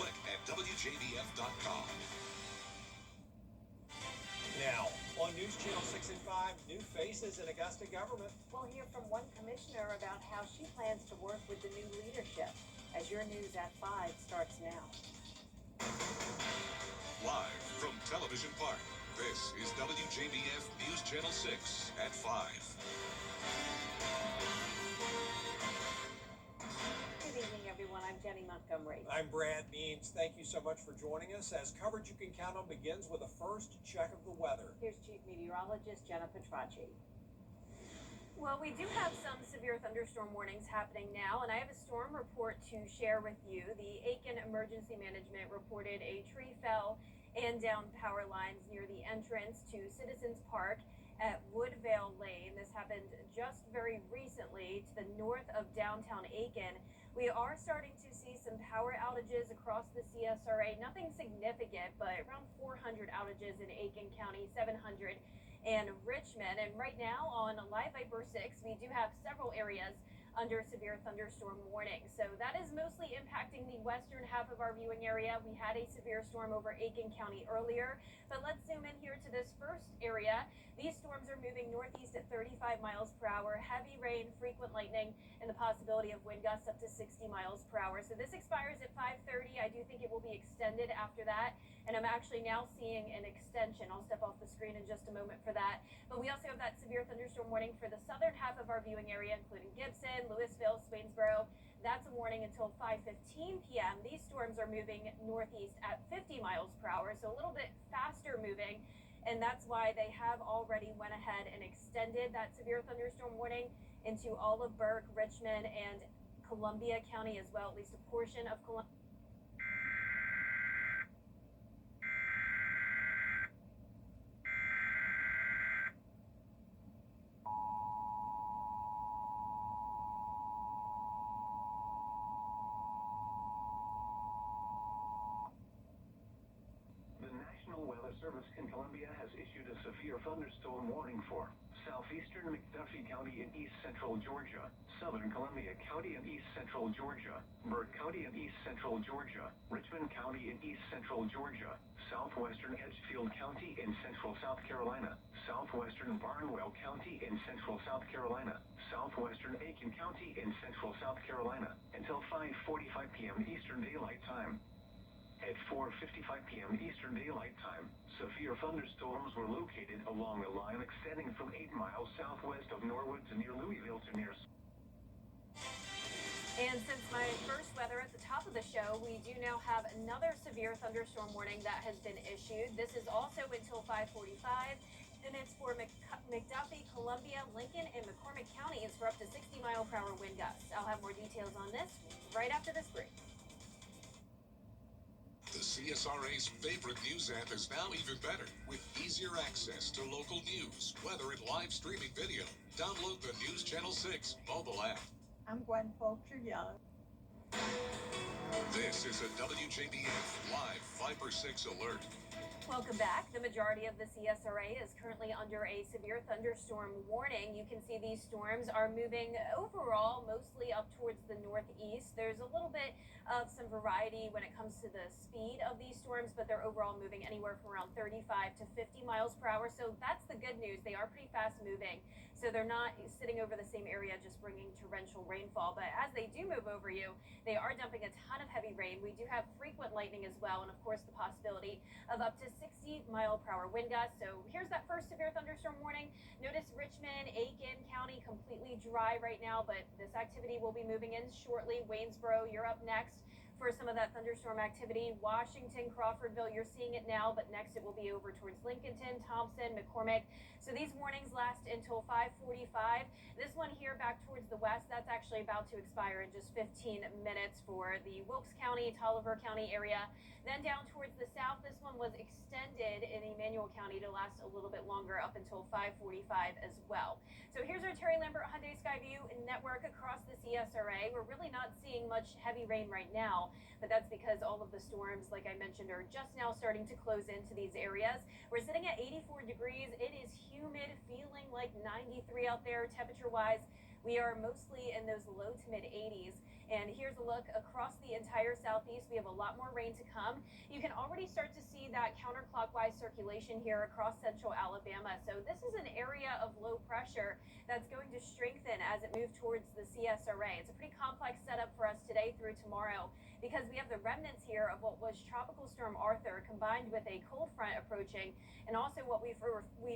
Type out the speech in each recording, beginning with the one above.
Click at WJBF.com. Now, on News Channel 6 and 5, new faces in Augusta government. We'll hear from one commissioner about how she plans to work with the new leadership. As your news at 5 starts now. Live from Television Park, this is WJBF News Channel 6 at 5. Good evening, everyone. I'm Jenny Montgomery. I'm Brad Means. Thank you so much for joining us as coverage you can count on begins with a first check of the weather. Here's Chief Meteorologist Jenna Petracci. Well, we do have some severe thunderstorm warnings happening now, and I have a storm report to share with you. The Aiken Emergency Management reported a tree fell and down power lines near the entrance to Citizens Park at Woodvale Lane. This happened just very recently to the north of downtown Aiken. We are starting to see some power outages across the CSRA. Nothing significant, but around 400 outages in Aiken County, 700 and Richmond. And right now on Live Viper 6, we do have several areas under severe thunderstorm warning. So that is mostly impacting the western half of our viewing area. We had a severe storm over Aiken County earlier, but let's zoom in here to this first area. These storms are moving northeast at 35 miles per hour, heavy rain, frequent lightning, and the possibility of wind gusts up to 60 miles per hour. So this expires at 5:30. I do think it will be extended after that, and I'm actually now seeing an extension. I'll step off the screen in just a moment for that. But we also have that severe thunderstorm warning for the southern half of our viewing area, including Gibson, Louisville, Swainsboro. That's a warning until 5:15 p.m. These storms are moving northeast at 50 miles per hour, so a little bit faster moving. And that's why they have already went ahead and extended that severe thunderstorm warning into all of Burke, Richmond, and Columbia County as well, at least a portion of Columbia. Service in Columbia has issued a severe thunderstorm warning for southeastern McDuffie County in east central Georgia, southern Columbia County in east central Georgia, Burke County in east central Georgia, Richmond County in east central Georgia, southwestern Edgefield County in central South Carolina, southwestern Barnwell County in central South Carolina, southwestern Aiken County in central South Carolina until 5:45 p.m. Eastern Daylight Time. At 4:55 p.m. Eastern Daylight Time, severe thunderstorms were located along a line extending from 8 miles southwest of Norwood to near Louisville to near. And since my first weather at the top of the show, we do now have another severe thunderstorm warning that has been issued. This is also until 5:45, and it's for McDuffie, Columbia, Lincoln, and McCormick counties for up to 60 mile per hour wind gusts. I'll have more details on this right after this break. The CSRA's favorite news app is now even better with easier access to local news, weather, and live streaming video. Download the News Channel 6 mobile app. I'm Gwen Folcher Young. This is a WJBF Live Viper 6 alert. Welcome back. The majority of the CSRA is currently under a severe thunderstorm warning. You can see these storms are moving overall mostly up towards the northeast. There's a little bit of some variety when it comes to the speed of these storms, but they're overall moving anywhere from around 35 to 50 miles per hour. So that's the good news. They are pretty fast moving. So they're not sitting over the same area just bringing torrential rainfall. But as they do move over you, they are dumping a ton of heavy rain. We do have frequent lightning as well, and of course the possibility of up to 60 mile per hour wind gusts. So here's that first severe thunderstorm warning. Notice Richmond, Aiken County completely dry right now, but this activity will be moving in shortly. Waynesboro, you're up next for some of that thunderstorm activity. Washington, Crawfordville, you're seeing it now, but next it will be over towards Lincolnton, Thompson, McCormick. So these warnings last until 5:45. This one here back towards the west, that's actually about to expire in just 15 minutes for the Wilkes County, Tolliver County area. Then down towards the south, this one was extended in Emmanuel County to last a little bit longer up until 5:45 as well. So here's our Terry Lambert Hyundai Skyview network across the CSRA. We're really not seeing much heavy rain right now, but that's because all of the storms, like I mentioned, are just now starting to close into these areas. We're sitting at 84 degrees. It is humid, feeling like 93 out there temperature-wise. We are mostly in those low to mid 80s. And here's a look across the entire southeast. We have a lot more rain to come. You can already start to see that counterclockwise circulation here across central Alabama. So this is an area of low pressure that's going to strengthen as it moves towards the CSRA. It's a pretty complex setup for us today through tomorrow because we have the remnants here of what was Tropical Storm Arthur combined with a cold front approaching and also what we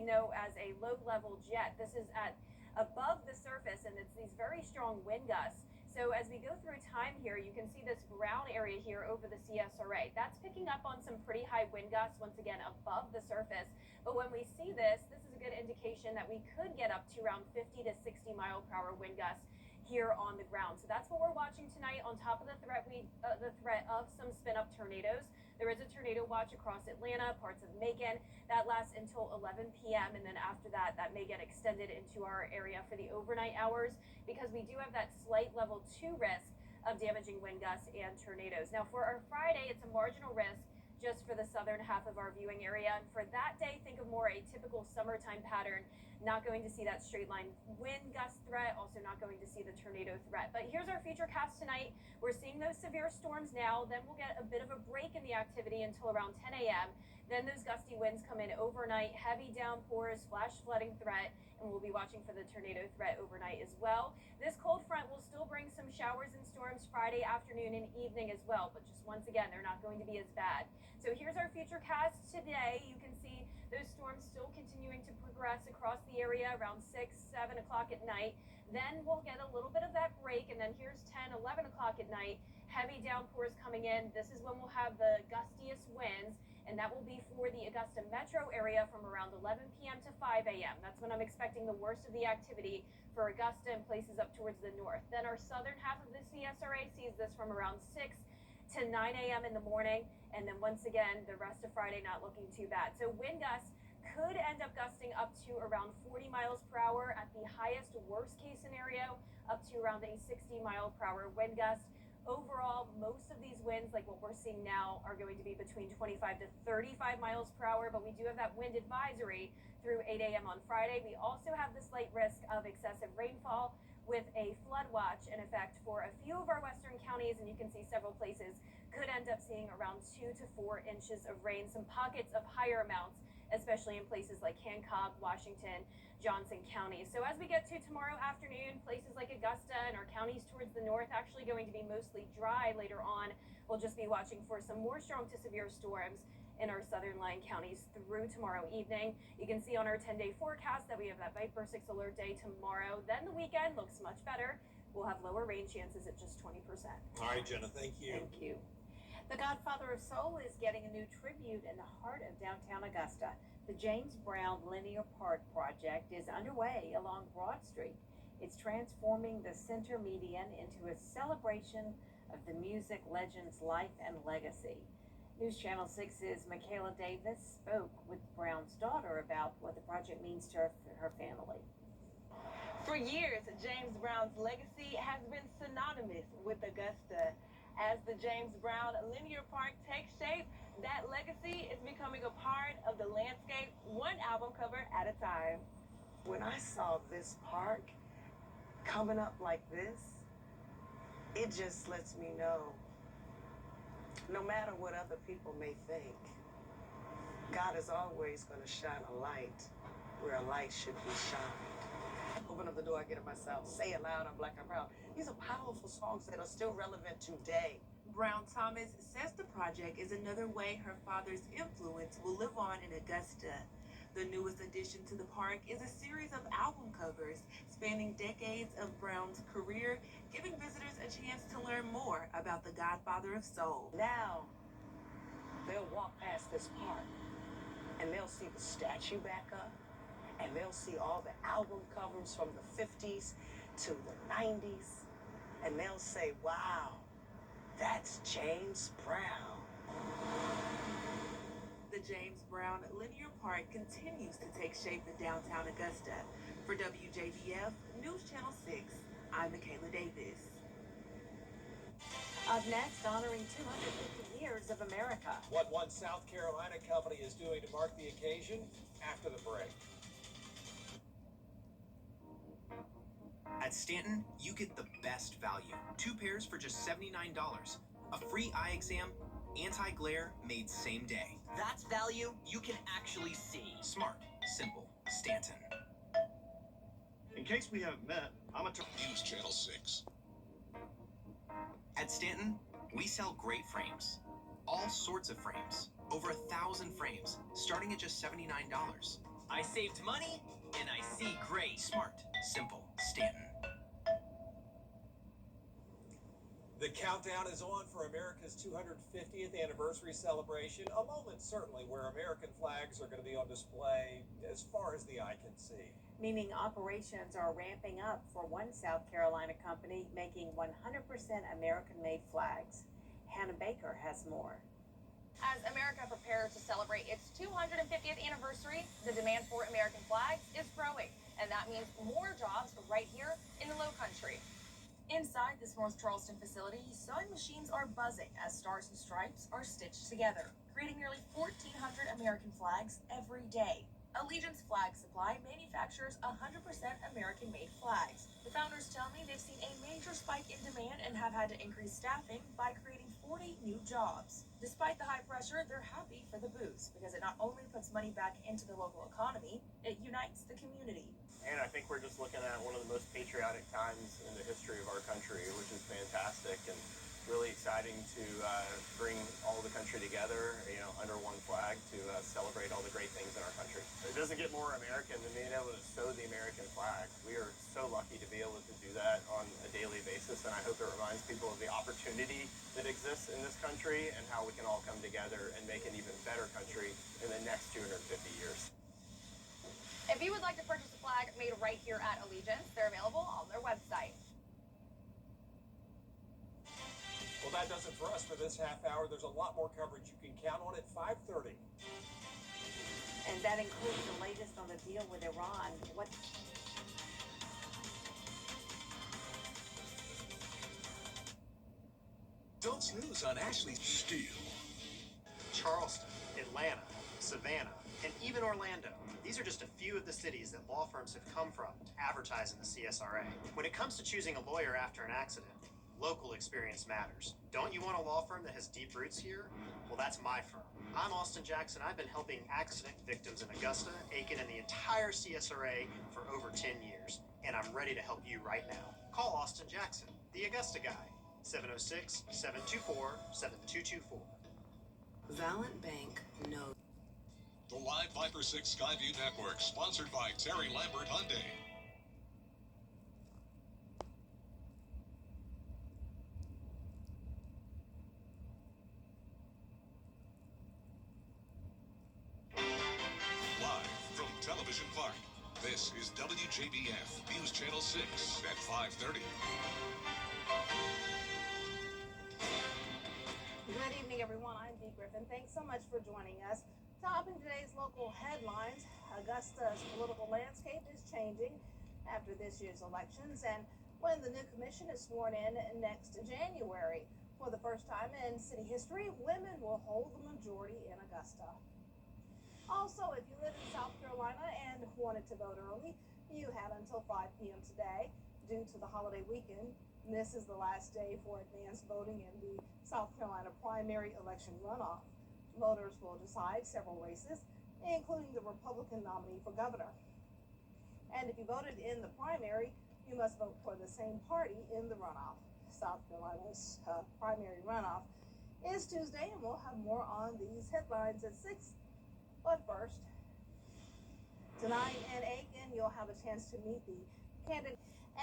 know as a low-level jet. This is at above the surface, and it's these very strong wind gusts. So as we go through time here, you can see this brown area here over the CSRA. That's picking up on some pretty high wind gusts, once again, above the surface. But when we see this is a good indication that we could get up to around 50 to 60 mile per hour wind gusts here on the ground. So that's what we're watching tonight on top of the threat of some spin-up tornadoes. There is a tornado watch across Atlanta, parts of Macon. That lasts until 11 p.m. And then after that, that may get extended into our area for the overnight hours because we do have that slight level 2 risk of damaging wind gusts and tornadoes. Now for our Friday, it's a marginal risk just for the southern half of our viewing area. And for that day, think of more a typical summertime pattern. Not going to see that straight line wind gust threat, also not going to see the tornado threat. But here's our future cast tonight. We're seeing those severe storms now. Then we'll get a bit of a break in the activity until around 10 a.m. Then those gusty winds come in overnight, heavy downpours, flash flooding threat, and we'll be watching for the tornado threat overnight as well. This cold front will still bring some showers and storms Friday afternoon and evening as well, but just once again, they're not going to be as bad. So here's our future cast today. You can see those storms still continuing to progress across the area around 6, 7 o'clock at night. Then we'll get a little bit of that break, and then here's 10, 11 o'clock at night. Heavy downpours coming in. This is when we'll have the gustiest winds, and that will be for the Augusta metro area from around 11 p.m. to 5 a.m. That's when I'm expecting the worst of the activity for Augusta and places up towards the north. Then our southern half of the CSRA sees this from around 6 to 9 a.m. in the morning. And then once again, the rest of Friday not looking too bad. So wind gusts could end up gusting up to around 40 miles per hour at the highest worst case scenario, up to around a 60 mile per hour wind gust. Overall, most of these winds, like what we're seeing now, are going to be between 25 to 35 miles per hour, but we do have that wind advisory through 8 a.m. on Friday. We also have the slight risk of excessive rainfall with a flood watch in effect for a few of our western counties, and you can see several places could end up seeing around 2 to 4 inches of rain, some pockets of higher amounts, especially in places like Hancock, Washington, Johnson counties. So as we get to tomorrow afternoon, places like Augusta and our counties towards the north actually going to be mostly dry later on. We'll just be watching for some more strong to severe storms in our southern lying counties through tomorrow evening. You can see on our 10-day forecast that we have that Viper 6 alert day tomorrow. Then the weekend looks much better. We'll have lower rain chances at just 20%. All right, Jenna, thank you. Thank you. The Godfather of Soul is getting a new tribute in the heart of downtown Augusta. The James Brown Linear Park project is underway along Broad Street. It's transforming the center median into a celebration of the music legend's life and legacy. News Channel 6's Michaela Davis spoke with Brown's daughter about what the project means to her family. For years, James Brown's legacy has been synonymous with Augusta. As the James Brown Linear Park takes shape, that legacy is becoming a part of the landscape, one album cover at a time. When I saw this park coming up like this, it just lets me know, no matter what other people may think, God is always going to shine a light where a light should be shined. Open up the door, I get it myself. Say it loud, I'm black, I'm proud. These are powerful songs that are still relevant today. Brown Thomas says the project is another way her father's influence will live on in Augusta. The newest addition to the park is a series of album covers spanning decades of Brown's career, giving visitors a chance to learn more about the Godfather of Soul. Now, they'll walk past this park and they'll see the statue back up, and they'll see all the album covers from the 50s to the 90s, and they'll say, wow, that's James Brown. The James Brown Linear Park continues to take shape in downtown Augusta. For WJBF News Channel 6, I'm Michaela Davis. Up next, honoring 250 years of America. What one South Carolina company is doing to mark the occasion after the break. At Stanton, you get the best value. 2 pairs for just $79. A free eye exam, anti-glare made same day. That's value you can actually see. Smart, simple, Stanton. In case we haven't met, I'm a News Channel 6. At Stanton, we sell great frames. All sorts of frames. Over 1,000 frames, starting at just $79. I saved money and I see great. Smart, simple, Stanton. The countdown is on for America's 250th anniversary celebration, a moment certainly where American flags are going to be on display as far as the eye can see. Meaning operations are ramping up for one South Carolina company making 100% American-made flags. Hannah Baker has more. As America prepares to celebrate its 250th anniversary, the demand for American flags is growing, and that means more jobs right here in the Lowcountry. Inside this North Charleston facility, sewing machines are buzzing as stars and stripes are stitched together, creating nearly 1,400 American flags every day. Allegiance Flag Supply manufactures 100% American-made flags. The founders tell me they've seen a major spike in demand and have had to increase staffing by creating 40 new jobs. Despite the high pressure, they're happy for the boost because it not only puts money back into the local economy, it unites the community. And I think we're just looking at one of the most patriotic times in the history of our country, which is fantastic and really exciting to bring all the country together, under one flag to celebrate all the great things in our country. It doesn't get more American than being able to sew the American flag. We are so lucky to be able to do that on a daily basis, and I hope it reminds people of the opportunity that exists in this country and how we can all come together and make an even better country in the next 250 years. If you would like to purchase a flag made right here at Allegiance, they're available on their website. Well, that does it for us for this half hour. There's a lot more coverage you can count on at 5:30. And that includes the latest on the deal with Iran. Don't snooze on Ashley Steele. Charleston, Atlanta, Savannah, and even Orlando. These are just a few of the cities that law firms have come from to advertise in the CSRA. When it comes to choosing a lawyer after an accident, local experience matters. Don't you want a law firm that has deep roots here? Well, that's my firm. I'm Austin Jackson. I've been helping accident victims in Augusta, Aiken, and the entire CSRA for over 10 years, and I'm ready to help you right now. Call Austin Jackson, the Augusta guy, 706-724-7224. Valiant Bank knows. The Live Viper 6 Skyview Network, sponsored by Terry Lambert Hyundai. Live from Television Park, this is WJBF News Channel 6 at 5:30. Good evening, everyone. I'm Dee Griffin. Thanks so much for joining us. Top in today's local headlines, Augusta's political landscape is changing after this year's elections and when the new commission is sworn in next January. For the first time in city history, women will hold the majority in Augusta. Also, if you live in South Carolina and wanted to vote early, you have until 5 p.m. today. Due to the holiday weekend, this is the last day for advanced voting in the South Carolina primary election runoff. Voters will decide several races, including the Republican nominee for governor. And if you voted in the primary, you must vote for the same party in the runoff. South Carolina's primary runoff is Tuesday, and we'll have more on these headlines at 6. But first, tonight in Aiken, you'll have a chance to meet the candidate.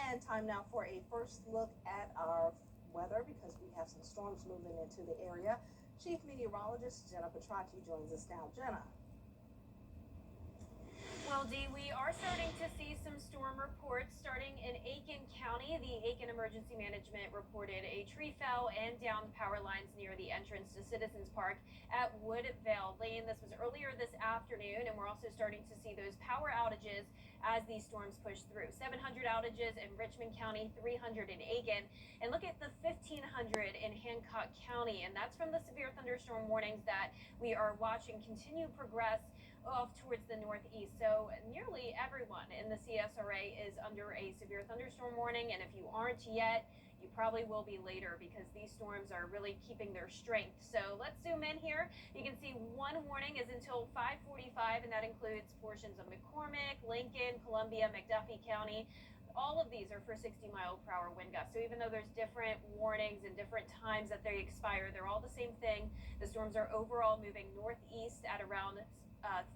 And time now for a first look at our weather because we have some storms moving into the area. Chief Meteorologist Jenna Petracci joins us now. Jenna. Well, Dee, we are starting to see some storm reports starting in Aiken County. The Aiken Emergency Management reported a tree fell and downed power lines near the entrance to Citizens Park at Woodvale Lane. This was earlier this afternoon, and we're also starting to see those power outages as these storms push through. 700 outages in Richmond County, 300 in Aiken, and look at the 1,500 in Hancock County, and that's from the severe thunderstorm warnings that we are watching continue progress off towards the northeast. So nearly everyone in the CSRA is under a severe thunderstorm warning, and if you aren't yet, you probably will be later because these storms are really keeping their strength. So let's zoom in here. You can see one warning is until 5:45, and that includes portions of McCormick, Lincoln, Columbia, McDuffie County. All of these are for 60-mile-per-hour wind gusts. So even though there's different warnings and different times that they expire, they're all the same thing. The storms are overall moving northeast at around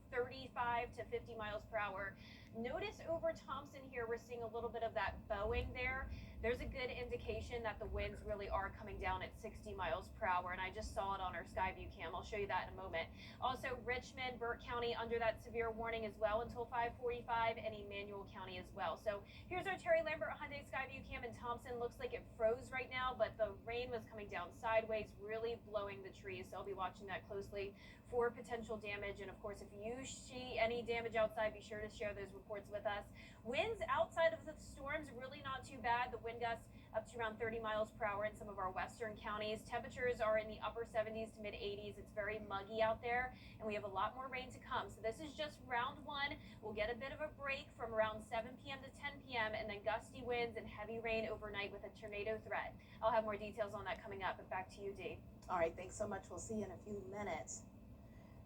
35 to 50 miles per hour. Notice over Thompson here, we're seeing a little bit of that bowing there. There's a good indication that the winds really are coming down at 60 miles per hour, and I just saw it on our Skyview cam. I'll show you that in a moment. Also, Richmond, Burke County under that severe warning as well until 5:45, and Emmanuel County as well. So here's our Terry Lambert Hyundai Skyview cam in Thompson. Looks like it froze right now, but the rain was coming down sideways, really blowing the trees. So I'll be watching that closely for potential damage. And of course, if you see any damage outside, be sure to share those reports with us. Winds outside of the storms, really not too bad. The wind gusts up to around 30 miles per hour in some of our western counties. Temperatures are in the upper 70s to mid 80s. It's very muggy out there, and we have a lot more rain to come. So this is just round one. We'll get a bit of a break from around 7 p.m. to 10 p.m. and then gusty winds and heavy rain overnight with a tornado threat. I'll have more details on that coming up. But back to you, Dee. All right, thanks so much. We'll see you in a few minutes.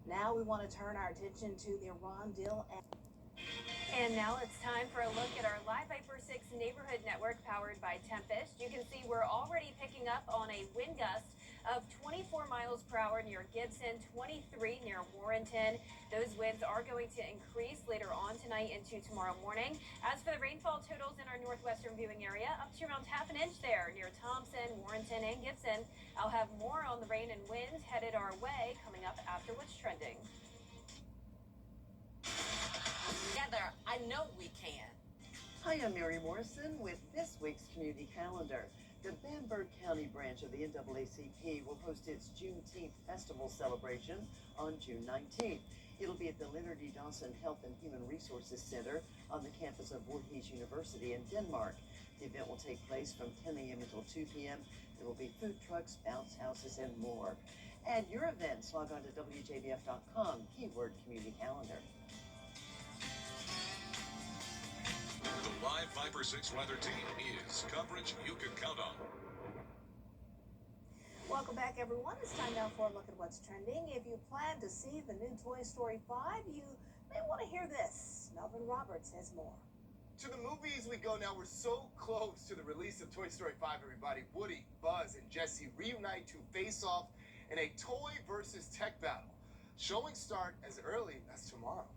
Now we want to turn our attention to the Ron Dill. And now it's time for a look at our Live Viper 6 neighborhood network powered by Tempest. You can see we're already picking up on a wind gust of 24 miles per hour near Gibson, 23 near Warrenton. Those winds are going to increase later on tonight into tomorrow morning. As for the rainfall totals in our northwestern viewing area, up to around half an inch there near Thompson, Warrenton, and Gibson. I'll have more on the rain and wind headed our way coming up after what's trending. Together, I know we can. Hi, I'm Mary Morrison with this week's community calendar. The Bamberg County branch of the NAACP will host its Juneteenth Festival celebration on June 19th. It'll be at the Leonard E. Dawson Health and Human Resources Center on the campus of Aarhus University in Denmark. The event will take place from 10 a.m. until 2 p.m. There will be food trucks, bounce houses, and more. Add your events. Log on to WJBF.com, keyword community calendar. The Live Viper 6 weather team is coverage you can count on. Welcome back, everyone. It's time now for a look at what's trending. If you plan to see the new Toy Story 5, you may want to hear this. Melvin Roberts has more. To the movies we go now. We're so close to the release of Toy Story 5, everybody. Woody, Buzz, and Jessie reunite to face off in a toy versus tech battle. Showing start as early as tomorrow.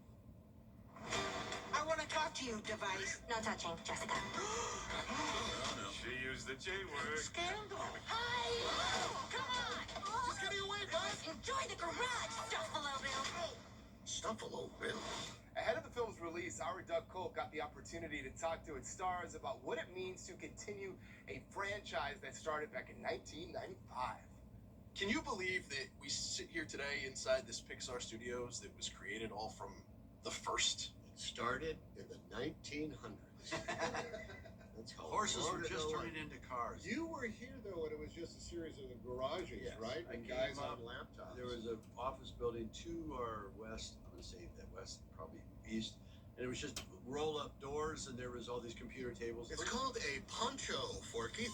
I want to talk to you, device. No touching, Jessica. No. She used the J word. Scandal. Hi! Come on! Just getting away, Buzz! Enjoy the garage, Stuffalo Bill. Stuffalo Bill. Ahead of the film's release, our Doug Cole got the opportunity to talk to its stars about what it means to continue a franchise that started back in 1995. Can you believe that we sit here today inside this Pixar Studios that was created all from the first? It started in the 1900s. That's how horses were just turning into cars. You were here, though, when it was just a series of garages, yes, right? And guys on laptops. There was an office building to our west, I'm going to say that west, probably east, and it was just roll-up doors, and there was all these computer tables. It's called a poncho, Forky.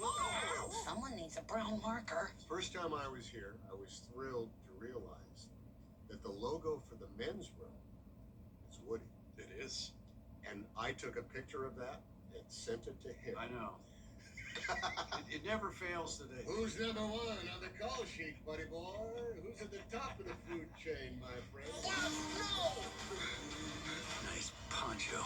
Whoa! Someone needs a brown marker. First time I was here, I was thrilled to realize that the logo for the men's room is Woody. It is. And I took a picture of that and sent it to him. I know. it never fails today. Who's number one on the call sheet, buddy boy? Who's at the top of the food chain, my friend? No! Nice poncho.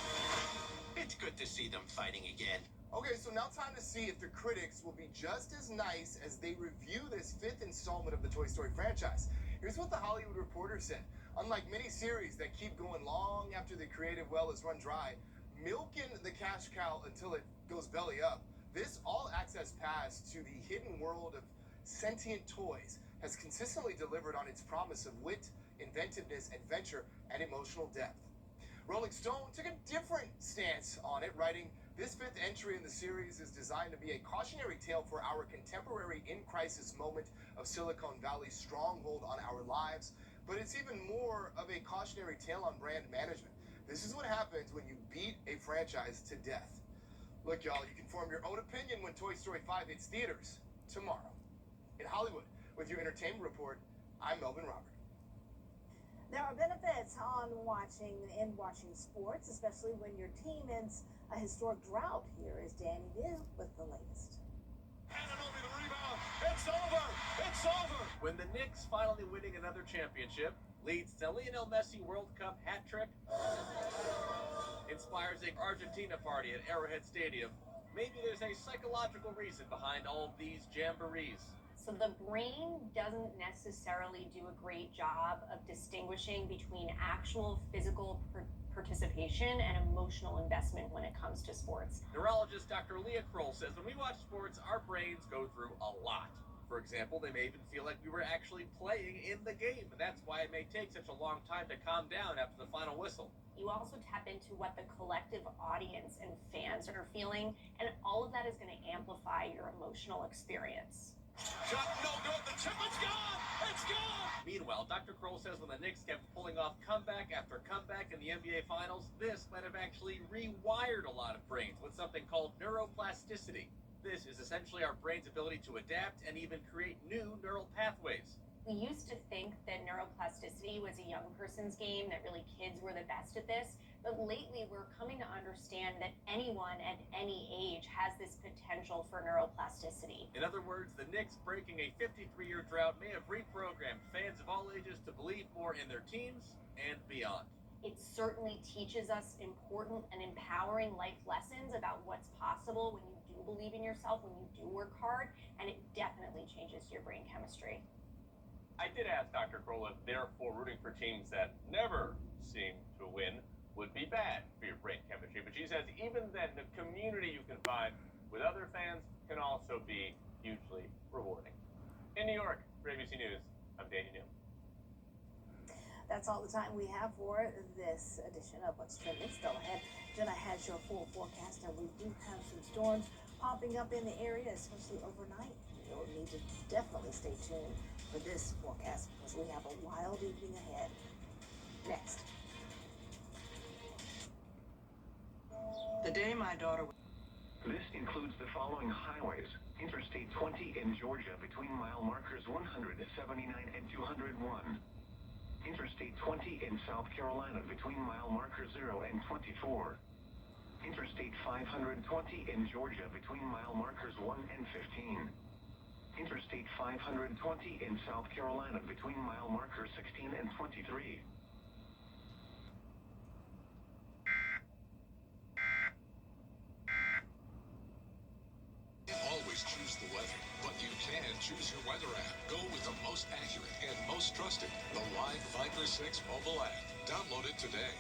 It's good to see them fighting again. Okay, so now time to see if the critics will be just as nice as they review this 5th installment of the Toy Story franchise. Here's what the Hollywood Reporter said. Unlike many series that keep going long after the creative well is run dry, milking the cash cow until it goes belly up, this all-access pass to the hidden world of sentient toys has consistently delivered on its promise of wit, inventiveness, adventure, and emotional depth. Rolling Stone took a different stance on it, writing, "This fifth entry in the series is designed to be a cautionary tale for our contemporary in-crisis moment of Silicon Valley's stronghold on our lives, but it's even more of a cautionary tale on brand management. This is what happens when you beat a franchise to death." Look, y'all, you can form your own opinion when Toy Story 5 hits theaters tomorrow. In Hollywood, with your entertainment report, I'm Melvin Robert. There are benefits on watching sports, especially when your team ends a historic drought. Here is Danny New with the latest. Anunoby the rebound. It's over. It's over. When the Knicks finally winning another championship leads to Lionel Messi World Cup hat trick, inspires an Argentina party at Arrowhead Stadium, maybe there's a psychological reason behind all of these jamborees. So the brain doesn't necessarily do a great job of distinguishing between actual physical participation and emotional investment when it comes to sports. Neurologist Dr. Leah Kroll says when we watch sports, our brains go through a lot. For example, they may even feel like we were actually playing in the game, and that's why it may take such a long time to calm down after the final whistle. You also tap into what the collective audience and fans are feeling, and all of that is going to amplify your emotional experience. Shot no good. The chip is gone. It's gone. Meanwhile, Dr. Kroll says when the Knicks kept pulling off comeback after comeback in the NBA Finals, this might have actually rewired a lot of brains with something called neuroplasticity. This is essentially our brain's ability to adapt and even create new neural pathways. We used to think that neuroplasticity was a young person's game, that really kids were the best at this. But lately, we're coming to understand that anyone at any age has this potential for neuroplasticity. In other words, the Knicks breaking a 53-year drought may have reprogrammed fans of all ages to believe more in their teams and beyond. It certainly teaches us important and empowering life lessons about what's possible when you do believe in yourself, when you do work hard, and it definitely changes your brain chemistry. I did ask Dr. Kroll if therefore rooting for teams that never seem to win would be bad for your brain chemistry, but she says even then the community you can find with other fans can also be hugely rewarding. In New York, for ABC News, I'm Danny New. That's all the time we have for this edition of What's Trending. Still ahead, Jenna has your full forecast, and we do have some storms popping up in the area, especially overnight. You'll need to definitely stay tuned for this forecast because we have a wild evening ahead. Next. The day my daughter... This includes the following highways. Interstate 20 in Georgia between mile markers 179 and 201. Interstate 20 in South Carolina between mile markers 0 and 24. Interstate 520 in Georgia between mile markers 1 and 15. Interstate 520 in South Carolina between mile markers 16 and 23. Always choose the weather, but you can choose your weather app. Go with the most accurate and most trusted, the Live Viper 6 mobile app. Download it today.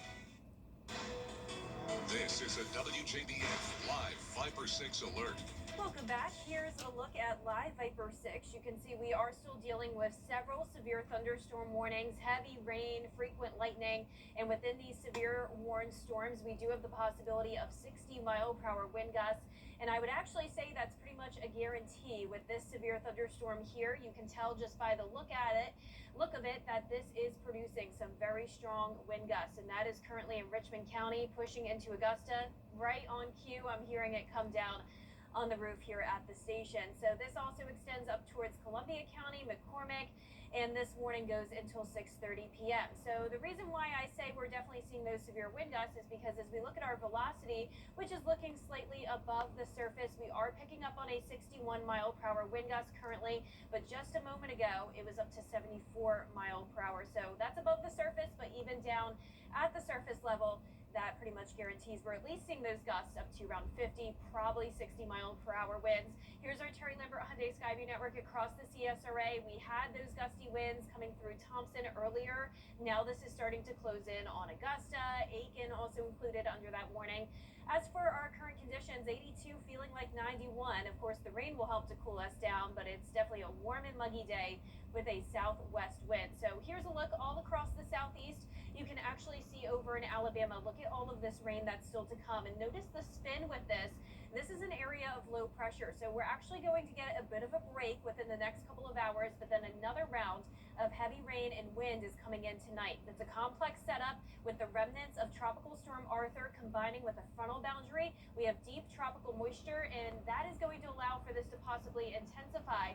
This is a WJBF Live Viper 6 alert. Welcome back. Here's a look at Live Viper 6. You can see we are still dealing with several severe thunderstorm warnings, heavy rain, frequent lightning, and within these severe warned storms, we do have the possibility of 60-mile-per-hour wind gusts. And I would actually say that's pretty much a guarantee with this severe thunderstorm here. You can tell just by the look of it, that this is producing some very strong wind gusts, and that is currently in Richmond County, pushing into Augusta. Right on cue, I'm hearing it come down on the roof here at the station. So this also extends up towards Columbia County, McCormick, and this warning goes until 6:30 p.m. So the reason why I say we're definitely seeing those severe wind gusts is because as we look at our velocity, which is looking slightly above the surface, we are picking up on a 61-mile-per-hour wind gust currently, but just a moment ago, it was up to 74 mile per hour. So that's above the surface, but even down at the surface level, that pretty much guarantees we're at least seeing those gusts up to around 50, probably 60-mile-per-hour winds. Here's our Terry Lambert Hyundai Skyview network across the CSRA. We had those gusty winds coming through Thompson earlier. Now this is starting to close in on Augusta. Aiken also included under that warning. As for our current conditions, 82 feeling like 91. Of course, the rain will help to cool us down, but it's definitely a warm and muggy day with a southwest wind. So here's a look all across the southeast. You can actually see over in Alabama, look at all of this rain that's still to come. And notice the spin with this. This is an area of low pressure. So we're actually going to get a bit of a break within the next couple of hours, but then another round of heavy rain and wind is coming in tonight. It's a complex setup with the remnants of Tropical Storm Arthur combining with a frontal boundary. We have deep tropical moisture, and that is going to allow for this to possibly intensify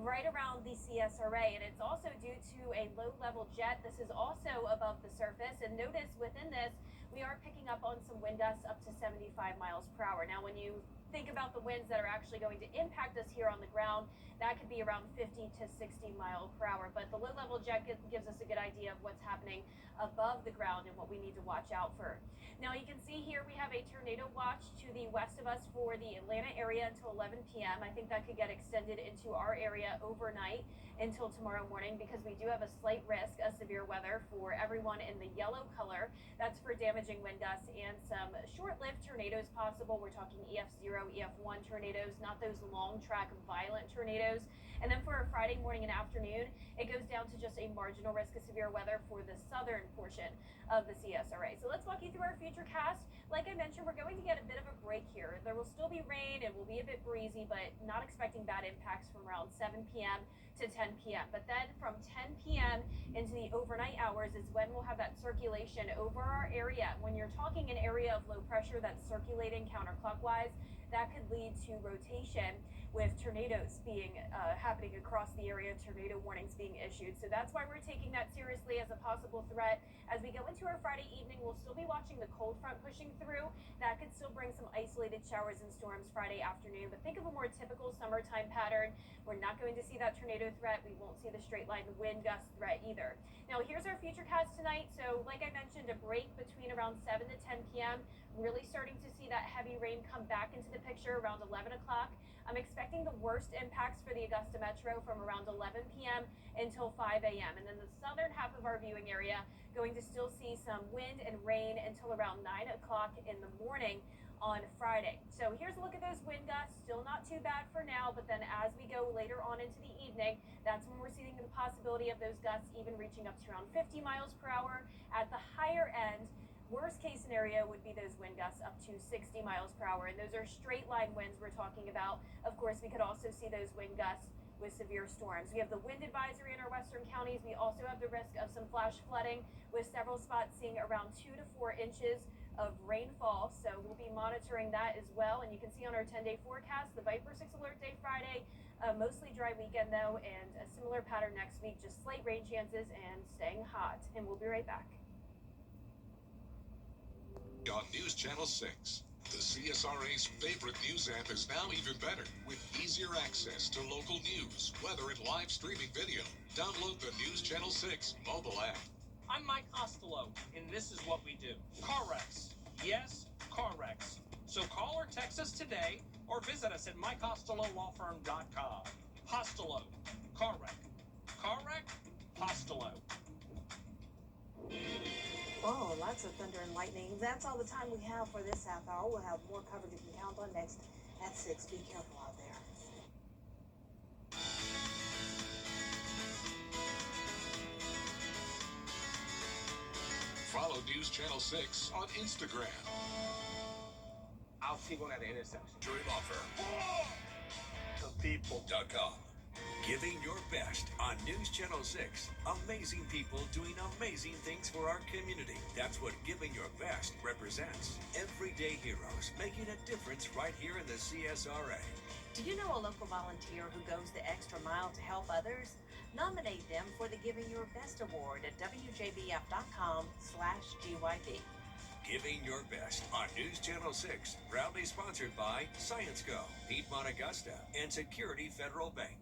right around the CSRA. And it's also due to a low-level jet. This is also above the surface. And notice within this, we are picking up on some wind gusts up to 75 miles per hour. Now, when you think about the winds that are actually going to impact us here on the ground, that could be around 50 to 60 miles per hour. But the low-level jet gives us a good idea of what's happening above the ground and what we need to watch out for. Now, you can see here we have a tornado watch to the west of us for the Atlanta area until 11 p.m. I think that could get extended into our area overnight until tomorrow morning, because we do have a slight risk of severe weather for everyone in the yellow color. That's for damaging wind gusts and some short-lived tornadoes possible. We're talking EF0, EF1 tornadoes, not those long track violent tornadoes. And then for Friday morning and afternoon, it goes down to just a marginal risk of severe weather for the southern portion of the CSRA. So let's walk you through our future cast. Like I mentioned, we're going to get a bit of a break here. There will still be rain. It will be a bit breezy, but not expecting bad impacts from around 7 p.m. to 10 p.m. But then from 10 p.m. into the overnight hours is when we'll have that circulation over our area. When you're talking an area of low pressure that's circulating counterclockwise, that could lead to rotation with tornadoes being happening across the area, tornado warnings being issued. So that's why we're taking that seriously as a possible threat. As we go into our Friday evening, we'll still be watching the cold front pushing through. That could still bring some isolated showers and storms Friday afternoon, but think of a more typical summertime pattern. We're not going to see that tornado threat. We won't see the straight line wind gust threat either. Now, here's our future cast tonight. So like I mentioned, a break between around 7 to 10 p.m. Really starting to see that heavy rain come back into the picture around 11 o'clock. I'm expecting the worst impacts for the Augusta Metro from around 11 p.m. until 5 a.m. And then the southern half of our viewing area going to still see some wind and rain until around 9 o'clock in the morning on Friday. So here's a look at those wind gusts. Still not too bad for now, but then as we go later on into the evening, that's when we're seeing the possibility of those gusts even reaching up to around 50 miles per hour. At the higher end, worst case scenario would be those wind gusts up to 60 miles per hour. And those are straight line winds we're talking about. Of course, we could also see those wind gusts with severe storms. We have the wind advisory in our western counties. We also have the risk of some flash flooding, with several spots seeing around 2 to 4 inches of rainfall. So we'll be monitoring that as well. And you can see on our 10-day forecast, the Viper 6 alert day Friday, mostly dry weekend though, and a similar pattern next week, just slight rain chances and staying hot. And we'll be right back. On News Channel 6. The CSRA's favorite news app is now even better, with easier access to local news, weather, and live streaming video. Download the News Channel 6 mobile app. I'm Mike Costello, and this is what we do. Car wrecks. Yes, car wrecks. So call or text us today, or visit us at mycostellolawfirm.com. Costello. Car wreck. Car wreck? Costello. Oh, lots of thunder and lightning. That's all the time we have for this half hour. We'll have more coverage you can count on next at 6. Be careful out there. Follow News Channel 6 on Instagram. I'll see one at the intersection. Dream Offer. ThePeople.com. Giving your best on News Channel 6. Amazing people doing amazing things for our community. That's what Giving Your Best represents. Everyday heroes making a difference right here in the CSRA. Do you know a local volunteer who goes the extra mile to help others? Nominate them for the Giving Your Best Award at WJBF.com/GYB. Giving Your Best on News Channel 6. Proudly sponsored by Science Go, Piedmont Augusta, and Security Federal Bank.